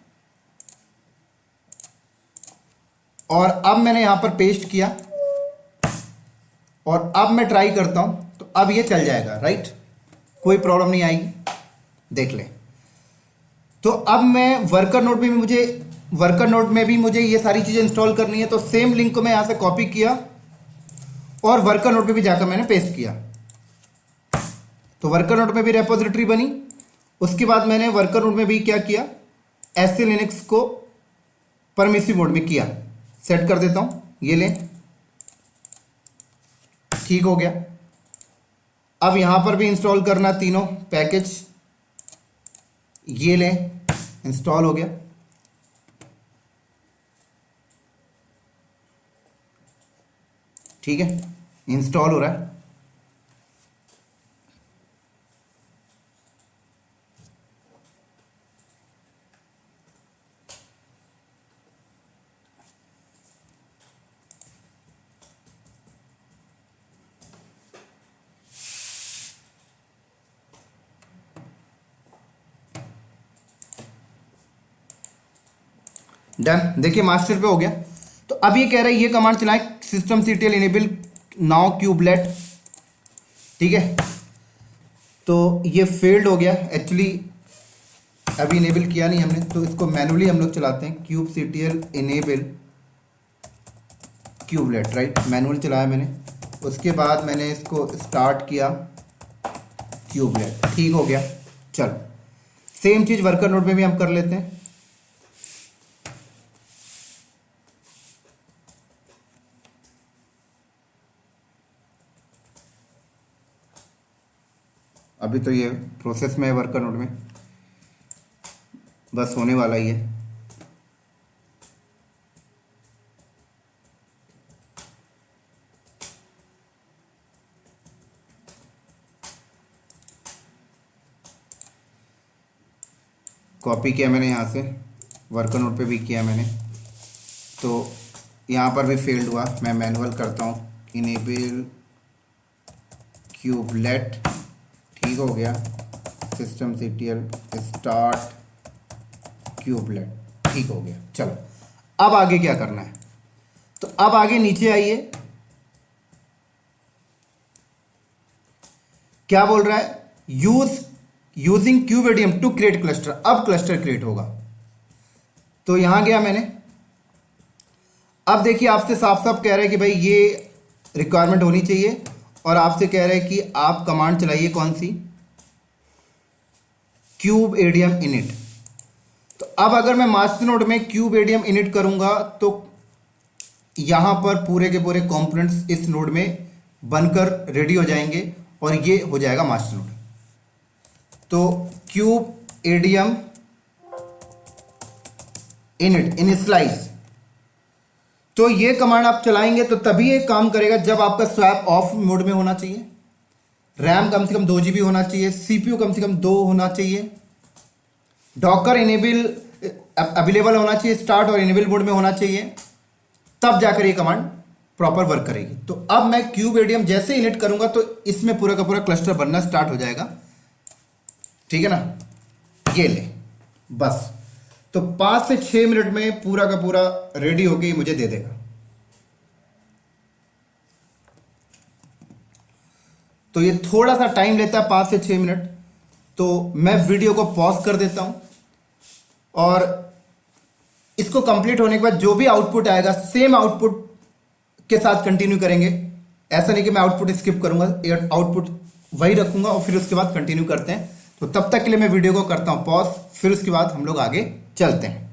और अब मैंने यहाँ पर पेस्ट किया और अब मैं ट्राई करता हूँ। तो अब ये चल जाएगा, राइट, कोई प्रॉब्लम नहीं आएगी, देख ले। तो अब मैं वर्कर नोड में भी मुझे ये सारी चीज़ें इंस्टॉल करनी है। तो सेम लिंक को मैं यहाँ से कॉपी किया और वर्कर नोड पे भी जाकर मैंने पेस्ट किया। तो वर्कर नोड में भी रेपोजिटरी बनी। उसके बाद मैंने वर्कर नोड में भी क्या किया, एसएलएनएक्स को परमिसिव मोड में किया सेट कर देता हूं, ये लें, ठीक हो गया। अब यहां पर भी इंस्टॉल करना तीनों पैकेज, ये लें, इंस्टॉल हो गया। ठीक है, इंस्टॉल हो रहा है। डन, देखिए मास्टर पे हो गया। तो अब ये कह रहा है ये कमांड चलाएं, system CTL enable now kubelet. ठीक है, तो ये फेल्ड हो गया एक्चुअली, अभी इनेबल किया नहीं हमने, तो इसको मैनुअली हम लोग चलाते हैं, cube CTL enable kubelet, right, manual चलाया मैंने। उसके बाद मैंने इसको स्टार्ट किया क्यूबलेट, ठीक हो गया। चलो सेम चीज़ वर्कर नोड में भी हम कर लेते हैं। अभी तो ये प्रोसेस में है वर्कर नोड में, बस होने वाला ही है। कॉपी किया मैंने यहाँ से, वर्कर नोट पे भी किया मैंने, तो यहाँ पर भी फेल्ड हुआ। मैं मैनुअल करता हूँ, इनेबल क्यूबलेट, ठीक हो गया। सिस्टम सीटीएल स्टार्ट क्यूबलेट, ठीक हो गया। चलो अब आगे क्या करना है, तो अब आगे नीचे आइए, क्या बोल रहा है, यूजिंग क्यूबेडियम टू क्रिएट क्लस्टर। अब क्लस्टर क्रिएट होगा, तो यहां गया मैंने। अब देखिए आपसे साफ साफ कह रहा है कि भाई ये रिक्वायरमेंट होनी चाहिए, और आपसे कह रहा है कि आप कमांड चलाइए, कौन सी, क्यूब एडियम इनिट। तो अब अगर मैं मास्टर नोड में क्यूब एडियम इनिट करूंगा तो यहां पर पूरे के पूरे कंपोनेंट्स इस नोड में बनकर रेडी हो जाएंगे, और ये हो जाएगा मास्टर नोड। तो क्यूब एडियम इनिट इनिशियलाइज, तो ये कमांड आप चलाएंगे तो तभी ये काम करेगा जब आपका स्वैप ऑफ मोड में होना चाहिए, रैम कम से कम 2 GB होना चाहिए, सीपीयू कम से कम 2 होना चाहिए, डॉकर इनेबल अवेलेबल होना चाहिए, स्टार्ट और इनेबल मोड में होना चाहिए, तब जाकर ये कमांड प्रॉपर वर्क करेगी। तो अब मैं क्यूब एडियम जैसे इनिट करूंगा तो इसमें पूरा का पूरा क्लस्टर बनना स्टार्ट हो जाएगा, ठीक है ना, ये ले बस। तो 5 से 6 मिनट में पूरा का पूरा रेडी होके मुझे दे देगा। तो ये थोड़ा सा टाइम लेता है, 5 से 6 मिनट। तो मैं वीडियो को पॉज कर देता हूं, और इसको कंप्लीट होने के बाद जो भी आउटपुट आएगा सेम आउटपुट के साथ कंटिन्यू करेंगे। ऐसा नहीं कि मैं आउटपुट स्किप करूंगा, आउटपुट वही रखूंगा और फिर उसके बाद कंटिन्यू करते हैं। तो तब तक के लिए मैं वीडियो को करता हूं पॉज, फिर उसके बाद हम लोग आगे चलते हैं।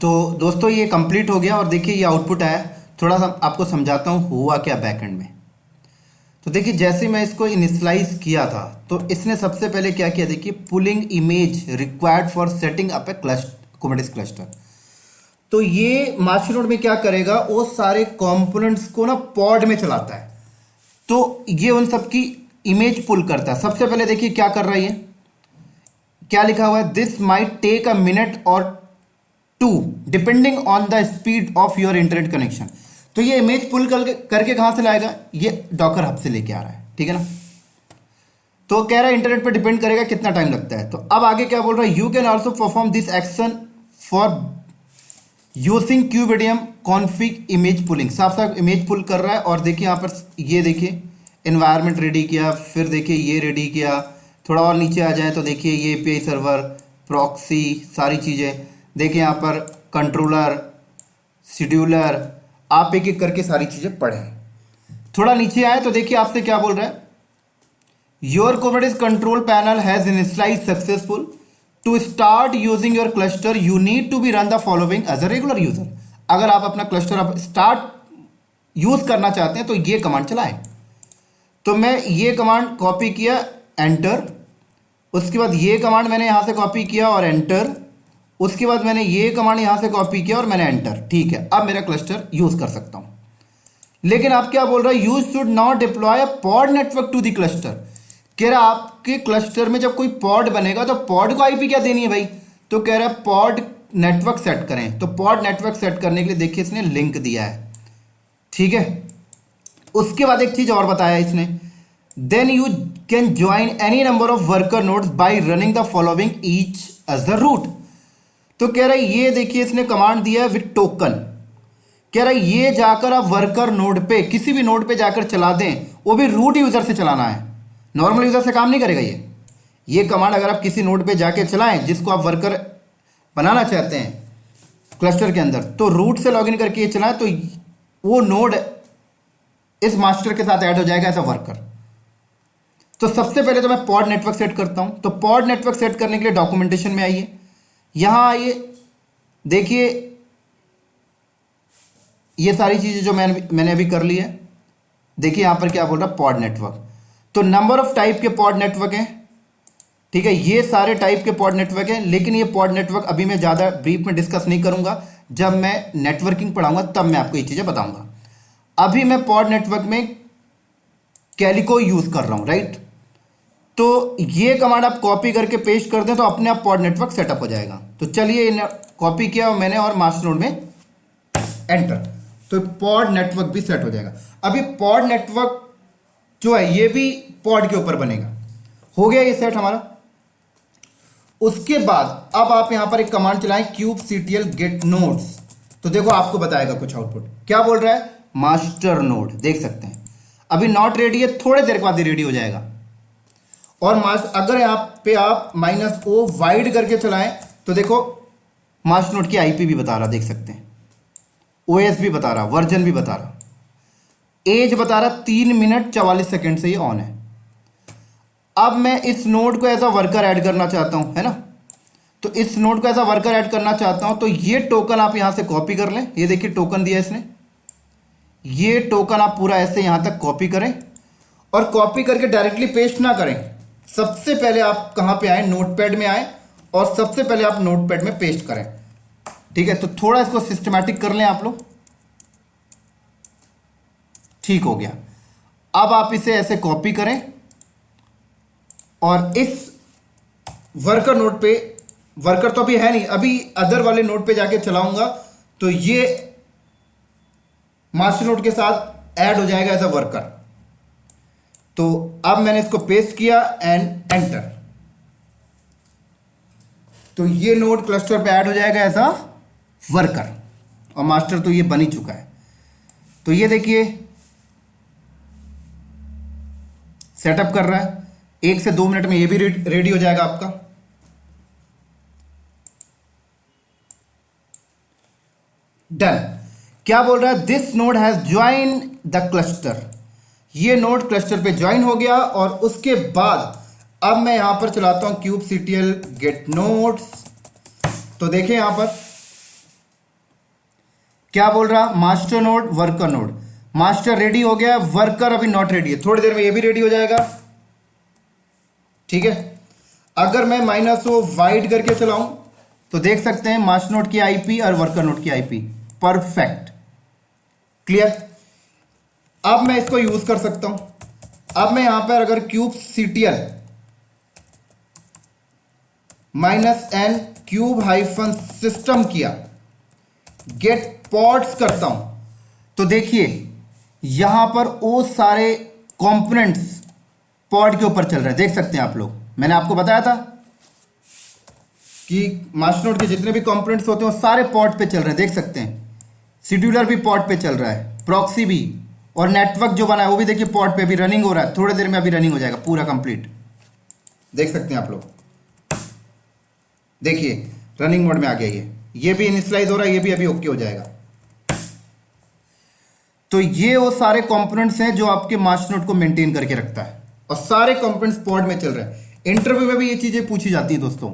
तो दोस्तों ये कंप्लीट हो गया, और देखिए ये आउटपुट आया। थोड़ा सा आपको समझाता हूं हुआ क्या बैकएंड में। तो देखिए जैसे मैं इसको इनिशियलाइज किया था तो इसने सबसे पहले क्या किया, देखिए pulling image required for setting up A Kubernetes cluster. तो ये मास्टर नोड में क्या करेगा, वो सारे कंपोनेंट्स को ना पॉड में चलाता है, तो ये उन सब की इमेज पुल करता है। सबसे पहले देखिए क्या कर रहा है, ये क्या लिखा हुआ है, this might take a minute or 2 depending on the speed of your internet connection. तो ये इमेज पुल करके कहां से लाएगा, ये डॉकर हब से लेके आ रहा है, ठीक है ना। तो कह रहा है इंटरनेट पे डिपेंड करेगा कितना टाइम लगता है। तो अब आगे क्या बोल रहा है, you can also perform this action for using kubeadm config image pulling. साफ साफ इमेज पुल कर रहा है। और देखिए यहाँ पर ये देखिए एनवायरनमेंट रेडी किया, फिर देखिए ये रेडी किया, थोड़ा और नीचे आ जाए तो देखिए ये एपीआई सर्वर, प्रॉक्सी, सारी चीज़ें देखिए यहाँ पर, कंट्रोलर, शेड्यूलर, आप एक एक करके सारी चीज़ें पढ़ें। थोड़ा नीचे आए तो देखिए आपसे क्या बोल रहा है, your Kubernetes control panel has initialize successful. To start using your cluster you need to be run the following as a regular user. अगर आप अपना क्लस्टर अब स्टार्ट यूज करना चाहते हैं तो ये कमांड चलाएं। तो मैं ये कमांड कॉपी किया, एंटर। उसके बाद ये कमांड मैंने यहां से कॉपी किया और एंटर। उसके बाद मैंने ये कमांड यहां से कॉपी किया और मैंने एंटर। ठीक है, अब मेरा क्लस्टर यूज कर सकता हूं। लेकिन आप क्या बोल रहे हैं, use should not deploy a pod network to the cluster. कह रहा आपके क्लस्टर में जब कोई पॉड बनेगा तो पॉड को आईपी क्या देनी है भाई, तो कह रहा है पॉड नेटवर्क सेट करें। तो पॉड नेटवर्क सेट करने के लिए देखिए इसने लिंक दिया है। ठीक है, उसके बाद एक चीज और बताया इसने, then you can join any number of worker nodes by running the following each as the root. तो कह रहा है ये देखिए इसने कमांड दिया है विद टोकन। कह रहा है ये जाकर आप वर्कर नोड पे किसी भी नोड पे जाकर चला दें, वो भी रूट यूजर से चलाना है, नॉर्मल यूजर से काम नहीं करेगा ये कमांड अगर आप किसी नोड पे जाके चलाएं जिसको आप वर्कर बनाना चाहते हैं क्लस्टर के अंदर, तो रूट से लॉगिन करके ये चलाएं तो वो नोड इस मास्टर के साथ ऐड हो जाएगा एज अ वर्कर। तो सबसे पहले तो मैं पॉड नेटवर्क सेट करता हूं। तो पॉड नेटवर्क सेट करने के लिए डॉक्यूमेंटेशन में आइए, यहां आइए, देखिए ये सारी चीजें जो मैंने अभी कर ली है। देखिए यहां पर क्या बोल रहा है, पॉड नेटवर्क। तो नंबर ऑफ टाइप के पॉड नेटवर्क हैं। ठीक है, ये सारे टाइप के पॉड नेटवर्क हैं, लेकिन ये पॉड नेटवर्क अभी मैं ज्यादा ब्रीफ में डिस्कस नहीं करूंगा। जब मैं नेटवर्किंग पढ़ाऊंगा तब मैं आपको ये चीजें बताऊंगा। अभी मैं पॉड नेटवर्क में कैलिको यूज कर रहा हूं, राइट। तो ये कमांड आप कॉपी करके पेस्ट कर दें तो अपने आप पॉड नेटवर्क सेटअप हो जाएगा। तो चलिए कॉपी किया मैंने और मास्टर नोड में एंटर, तो पॉड नेटवर्क भी सेट हो जाएगा। अभी पॉड नेटवर्क जो है ये भी पॉड के ऊपर बनेगा। हो गया ये सेट हमारा। उसके बाद अब आप यहां पर एक कमांड चलाएं kubectl get nodes। तो देखो आपको बताएगा कुछ आउटपुट। क्या बोल रहा है, मास्टर नोड, देख सकते हैं अभी नॉट रेडी है, थोड़े देर के बाद रेडी हो जाएगा। और अगर यहाँ पे आप -o वाइड करके चलाएं तो देखो मास्टर नोड की आईपी भी बता रहा, देख सकते हैं ओएस भी बता रहा, वर्जन भी बता रहा, एज बता रहा, 3 मिनट 44 सेकंड से ये ऑन है। अब मैं इस नोड को एज अ वर्कर ऐड करना चाहता हूं, है ना। तो इस नोड को एज अ वर्कर ऐड करना चाहता हूं तो ये टोकन आप यहां से कॉपी कर लें। ये देखिए टोकन दिया इसने, ये टोकन आप पूरा ऐसे यहां तक कॉपी करें और कॉपी करके डायरेक्टली पेस्ट ना करें। सबसे पहले आप कहां पे आए, नोटपैड में आए और सबसे पहले आप नोटपैड में पेस्ट करें। ठीक है, तो थोड़ा इसको सिस्टमैटिक कर लें आप लोग। ठीक हो गया। अब आप इसे ऐसे कॉपी करें और इस वर्कर नोड पे, वर्कर तो अभी है नहीं, अभी अदर वाले नोड पे जाके चलाऊंगा तो ये मास्टर नोड के साथ ऐड हो जाएगा एज अ वर्कर। तो अब मैंने इसको पेस्ट किया एंड एंटर, तो ये नोड क्लस्टर पे ऐड हो जाएगा एज अ वर्कर और मास्टर तो ये बन ही चुका है। तो ये देखिए सेटअप कर रहा है, 1 से 2 मिनट में ये भी रेडी हो जाएगा आपका। डन। क्या बोल रहा है, this node has join the cluster. ये नोड क्लस्टर पे ज्वाइन हो गया और उसके बाद अब मैं यहां पर चलाता हूं kubectl get nodes। तो देखें यहां पर क्या बोल रहा, master node worker node, master ready हो गया, वर्कर अभी नॉट रेडी है, थोड़ी देर में ये भी रेडी हो जाएगा। ठीक है, अगर मैं -o वाइड करके चलाऊं तो देख सकते हैं मास्टर नोड की आईपी और वर्कर नोड की आईपी परफेक्ट, क्लियर। अब मैं इसको यूज कर सकता हूं। अब मैं यहां पर अगर kubectl -n cube-system किया, गेट पॉड्स करता हूं तो देखिए यहां पर वो सारे कंपोनेंट्स पॉड के ऊपर चल रहे हैं, देख सकते हैं आप लोग। मैंने आपको बताया था कि मास्टर नोड के जितने भी कंपोनेंट्स होते हैं वो सारे पॉड पे चल रहे हैं, देख सकते हैं। शेड्यूलर भी पॉड पे चल रहा है, प्रॉक्सी भी, और नेटवर्क जो बना है वो भी देखिए पॉड पे भी रनिंग हो रहा है। थोड़ी देर में अभी रनिंग हो जाएगा पूरा कंप्लीट, देख सकते हैं आप लोग। देखिए रनिंग मोड में आ गया, ये भी इनिशियलाइज हो रहा है, ये भी अभी ओके हो जाएगा। तो ये वो सारे कंपोनेंट्स हैं जो आपके मास्टर नोड को मेंटेन करके रखता है और सारे कंपोनेंट्स पॉड में चल रहे हैं। इंटरव्यू में भी ये चीजें पूछी जाती हैं दोस्तों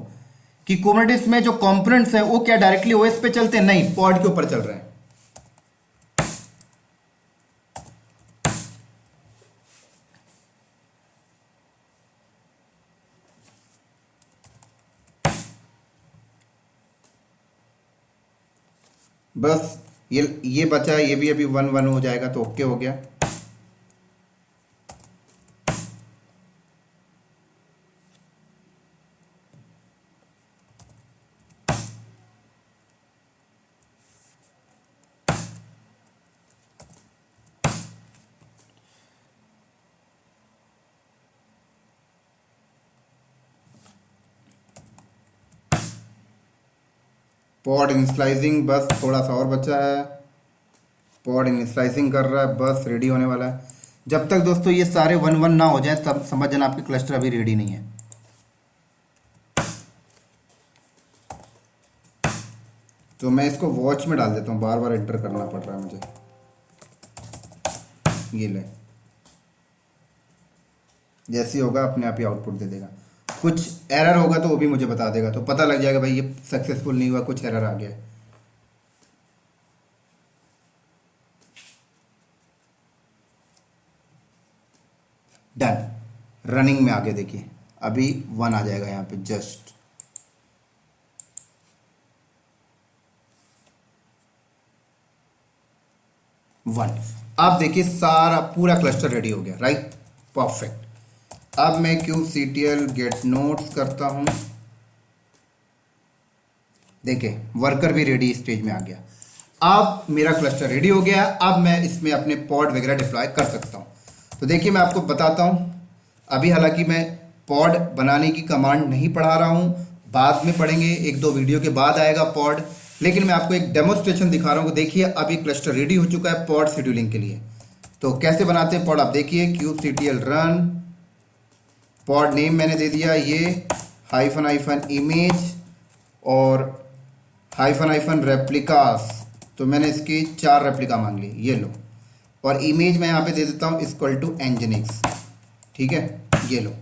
कि कुबरनेटिस में जो कंपोनेंट्स हैं वो क्या डायरेक्टली ओएस पे चलते हैं? नहीं, पॉड के ऊपर चल रहे हैं। बस ये बचा, ये भी अभी 1 1 हो जाएगा तो ओके हो गया। पॉड इनिशियलाइजिंग, बस थोड़ा सा और बचा है। पॉड इनिशियलाइजिंग कर रहा है, बस रेडी होने वाला है। जब तक दोस्तों ये सारे 1 1 ना हो जाए तब समझ जाना आपकी क्लस्टर अभी रेडी नहीं है। तो मैं इसको वॉच में डाल देता हूँ, बार बार एंटर करना पड़ रहा है मुझे। ये ले, जैसे ही होगा अपने आप ही आउटपुट दे देगा। कुछ एरर होगा तो वो भी मुझे बता देगा, तो पता लग जाएगा भाई ये सक्सेसफुल नहीं हुआ, कुछ एरर आ गया है। डन, रनिंग में आगे देखिए अभी 1 आ जाएगा यहाँ पे जस्ट। वन, अब देखिए सारा पूरा क्लस्टर रेडी हो गया, राइट, परफेक्ट। अब मैं kubectl गेट नोट्स करता हूं। देखिए वर्कर भी रेडी स्टेज में आ गया। अब मेरा क्लस्टर रेडी हो गया। अब मैं इसमें अपने पॉड वगैरह डिप्लॉय कर सकता हूं। तो देखिए मैं आपको बताता हूं, अभी हालांकि मैं पॉड बनाने की कमांड नहीं पढ़ा रहा हूं, बाद में पढ़ेंगे, 1 2 वीडियो के बाद आएगा पॉड, लेकिन मैं आपको एक डेमोस्ट्रेशन दिखा रहा हूं। देखिए अभी क्लस्टर रेडी हो चुका है पॉड शेड्यूलिंग के लिए। तो कैसे बनाते हैं पॉड आप देखिए, kubectl रन, पॉड नेम मैंने दे दिया ये हाइफन इमेज और हाइफन रेप्लिकास। तो मैंने इसकी 4 रेप्लिका मांग ली, ये लो। और इमेज मैं यहाँ पे दे देता हूँ इक्वल टू nginx, ठीक है, ये लो।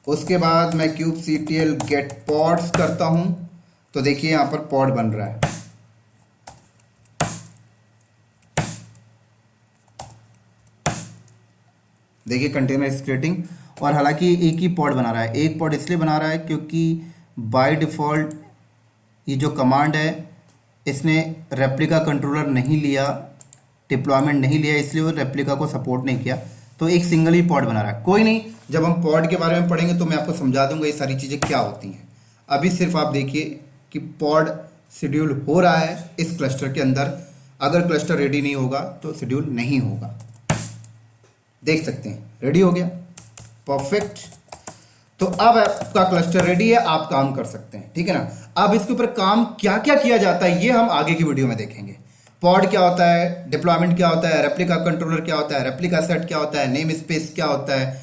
उसके बाद मैं kubectl गेट पॉड्स करता हूँ। तो देखिए यहाँ पर पॉड बन रहा है। देखिए कंटेनर इज क्रिएटिंग, और हालांकि एक ही पॉड बना रहा है। एक पॉड इसलिए बना रहा है क्योंकि बाय डिफ़ॉल्ट ये जो कमांड है इसने रेप्लिका कंट्रोलर नहीं लिया, डिप्लॉयमेंट नहीं लिया, इसलिए वो रेप्लिका को सपोर्ट नहीं किया। तो एक सिंगल ही पॉड बना रहा है। कोई नहीं, जब हम पॉड के बारे में पढ़ेंगे तो मैं आपको समझा दूंगा ये सारी चीज़ें क्या होती हैं। अभी सिर्फ आप देखिए कि पॉड शेड्यूल हो रहा है इस क्लस्टर के अंदर। अगर क्लस्टर रेडी नहीं होगा तो शेड्यूल नहीं होगा। देख सकते हैं रेडी हो गया, परफेक्ट। तो अब आपका क्लस्टर रेडी है, आप काम कर सकते हैं, ठीक है ना। अब इसके ऊपर काम क्या क्या किया जाता है ये हम आगे की वीडियो में देखेंगे। पॉड क्या होता है, डिप्लॉयमेंट क्या होता है, रेप्लिका कंट्रोलर क्या होता है, रेप्लिका सेट क्या होता है, नेम स्पेस क्या होता है,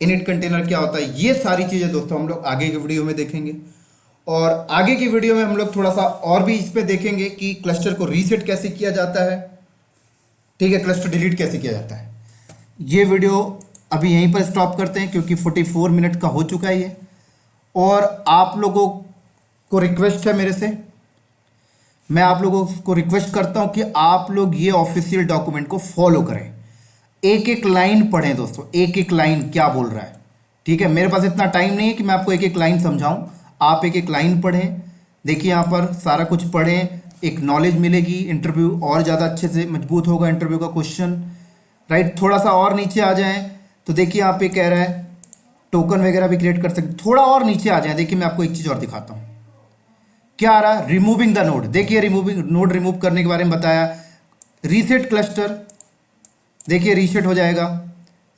इनिट कंटेनर क्या होता है, ये सारी चीज़ें दोस्तों हम लोग आगे की वीडियो में देखेंगे। और आगे की वीडियो में हम लोग थोड़ा सा और भी इस पर देखेंगे कि क्लस्टर को रीसेट कैसे किया जाता है, ठीक है, क्लस्टर डिलीट कैसे किया जाता है। ये वीडियो अभी यहीं पर स्टॉप करते हैं क्योंकि 44 मिनट का हो चुका है ये। और आप लोगों को रिक्वेस्ट है मेरे से, मैं आप लोगों को रिक्वेस्ट करता हूं कि आप लोग ये ऑफिशियल डॉक्यूमेंट को फॉलो करें। एक एक लाइन पढ़ें दोस्तों, एक एक लाइन क्या बोल रहा है, ठीक है। मेरे पास इतना टाइम नहीं है कि मैं आपको एक एक लाइन समझाऊं, आप एक एक लाइन पढ़ें। देखिए यहाँ पर सारा कुछ पढ़ें, एक नॉलेज मिलेगी, इंटरव्यू और ज़्यादा अच्छे से मजबूत होगा, इंटरव्यू का क्वेश्चन, राइट। थोड़ा सा और नीचे आ जाएं तो देखिए यहाँ पे कह रहा है टोकन वगैरह भी क्रिएट कर सकते। थोड़ा और नीचे आ जाए, देखिए मैं आपको एक चीज़ और दिखाता हूँ क्या आ रहा है, रिमूविंग द नोड। देखिए रिमूविंग नोड रिमूव करने के बारे में बताया। रीसेट क्लस्टर, देखिए रीसेट हो जाएगा,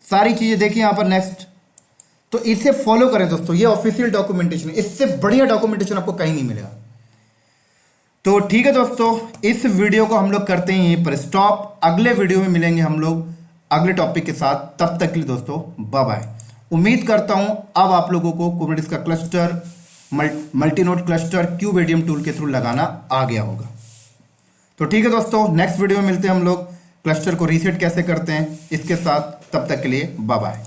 सारी चीज़ें देखिए यहाँ पर नेक्स्ट। तो इसे फॉलो करें दोस्तों, ये ऑफिशियल डॉक्यूमेंटेशन है, इससे बढ़िया डॉक्यूमेंटेशन आपको कहीं नहीं मिलेगा। तो ठीक है दोस्तों, इस वीडियो को हम लोग करते हैं यहीं पर स्टॉप। अगले वीडियो में मिलेंगे हम लोग अगले टॉपिक के साथ। तब तक के लिए दोस्तों बाय बाय। उम्मीद करता हूं अब आप लोगों को कुबरनेटिस का cluster, multi node cluster kubeadm tool के थ्रू लगाना आ गया होगा। तो ठीक है दोस्तों, नेक्स्ट वीडियो में मिलते हैं हम लोग, क्लस्टर को रीसेट कैसे करते हैं इसके साथ। तब तक के लिए बाय बाय।